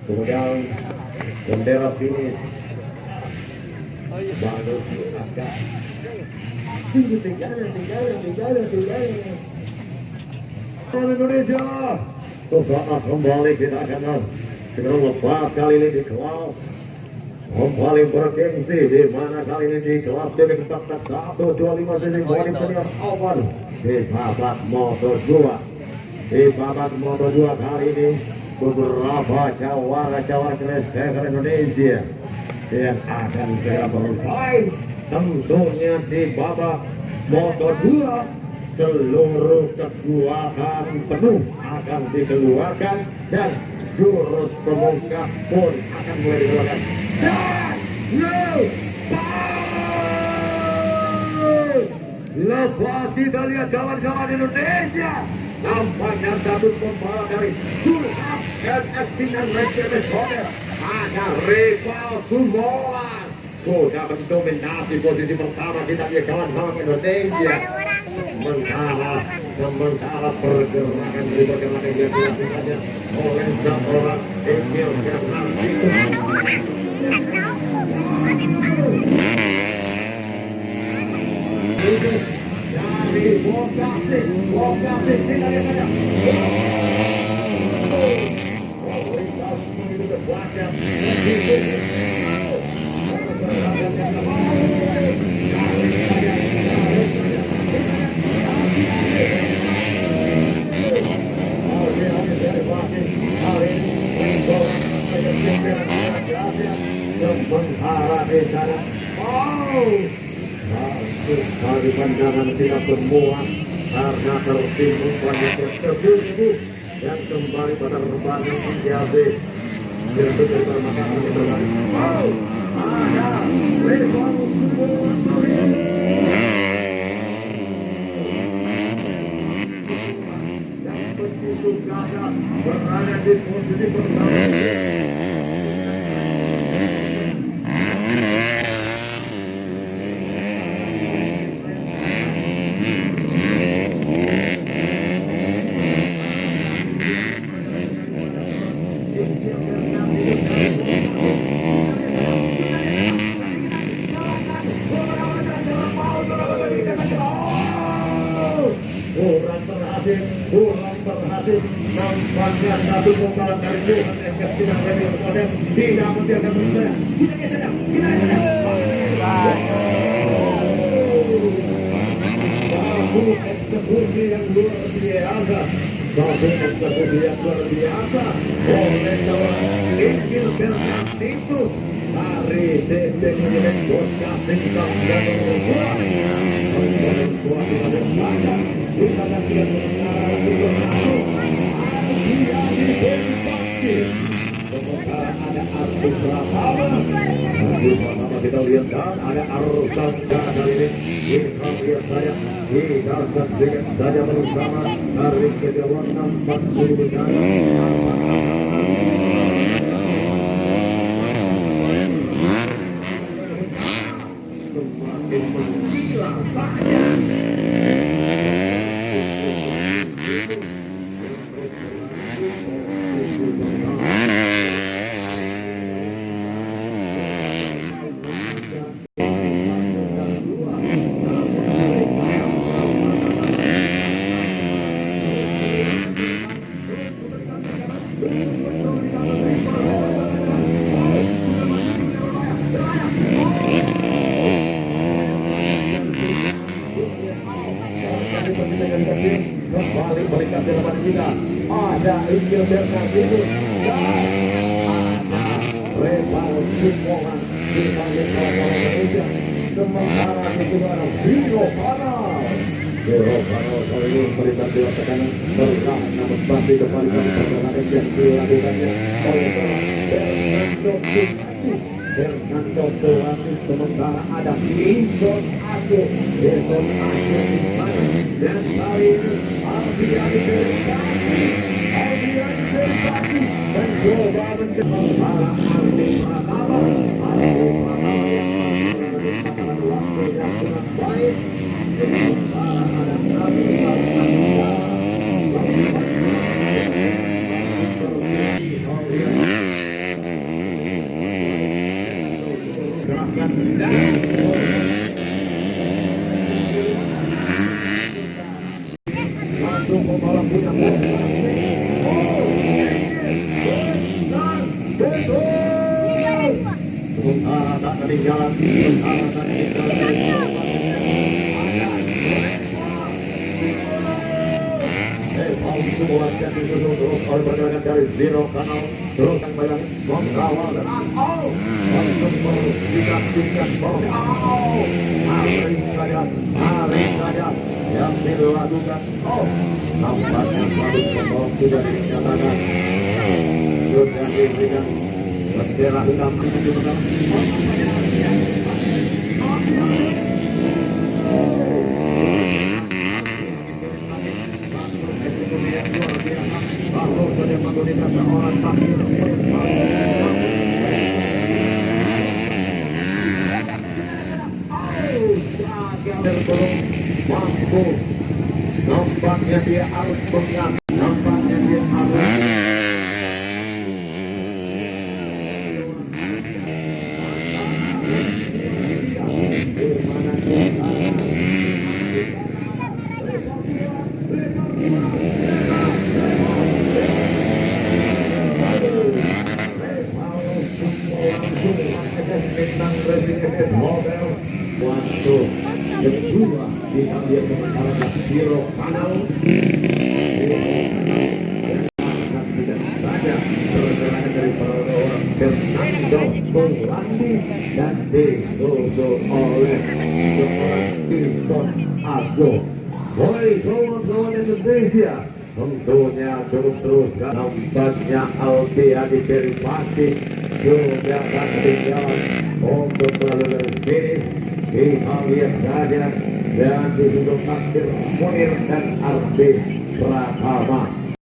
Kemudian bendera finish bagus agak tinggalnya Indonesia sesaat kembali kita akan segera lepas kali ini di kelas kembali bergengsi di mana kali ini di kelas DB4125 cc body senior open di babak Moto2 kali ini beberapa cawara Classic Indonesia yang akan segera bersaing tentunya di babak Moto2 seluruh kekuatan penuh akan dikeluarkan dan jurus pemungkas pun akan mulai dikeluarkan dan lepas kita lihat kawan-kawan Indonesia nampaknya satu pembalap dari Sulhab NST dan Mercedes Honda ada Rival Sumolan sudah mendominasi posisi pertama. Kita lihat kawan-kawan Indonesia sementara pergerakan yang dilakukannya oleh seorang Emil Fernandito dari Bogasi kita lihat sementara di sana dari pandangan kita semua karena tertimbun banyak tersebut dan kembali pada rebahan biasa itu dari permasalahan yang berbalik ada yang begitu gagah berada di posisi pertama. Kurang berhasil nampaknya satu pembalap dari Johan yang tidak berhasil tidak membiarkan berjaya eksekusi yang luar biasa oleh seorang Emil Fernandito dari CT Menjelang Boskas Tingkat dan Berbuat kita akan lihat sementara ada Arthur Pratama kita lihat dan ada Arsan kali ini kita lihat saja kita saksikan saja bersama dari Kedewan 40 kali semakin menggila saja. Kembali berikan di depan kita ada Emil Fernandito dan ada Rival Sumolan kita lihat kawan-kawan Indonesia sementara itu ada Viro Panal kali ini memberikan dua tekanan berat namun pasti kembali pada perjalanan yang dilakukannya oleh Fernando Torati sementara ada Inson Ago di sana dan kali ini Albian Bersati mencoba mencari Ardi Pratama yang waktunya kurang baik sementara ada Ardi Pratama belakang dan satu pembalap punya sementara tak ketinggalan, sementara tak ketinggalan. Semua jadi susul terus oleh pergerakan dari Zero Kanal terus yang bayang mengawal dan langsung tingkat hari saja yang dilakukan nampaknya satu pembalap sudah dinyatakan sudah diberikan bendera hitam di belakang. Baru saja menggunakan seorang takdir belum mampu. Nampaknya dia harus menang. Nampaknya dia harus waktu kedua diambil sementara Zero Kanal saja pergerakan dari para orang Fernando Polandi dan disusul oleh seorang Wilson Agung. Woi kawan-kawan Indonesia, tentunya cukup terus kan nampaknya Altea di Peripati sudah akan ketinggalan untuk melalui garis finish. Kita lihat saja dan disusul takdir Munir dan Arti Pratama.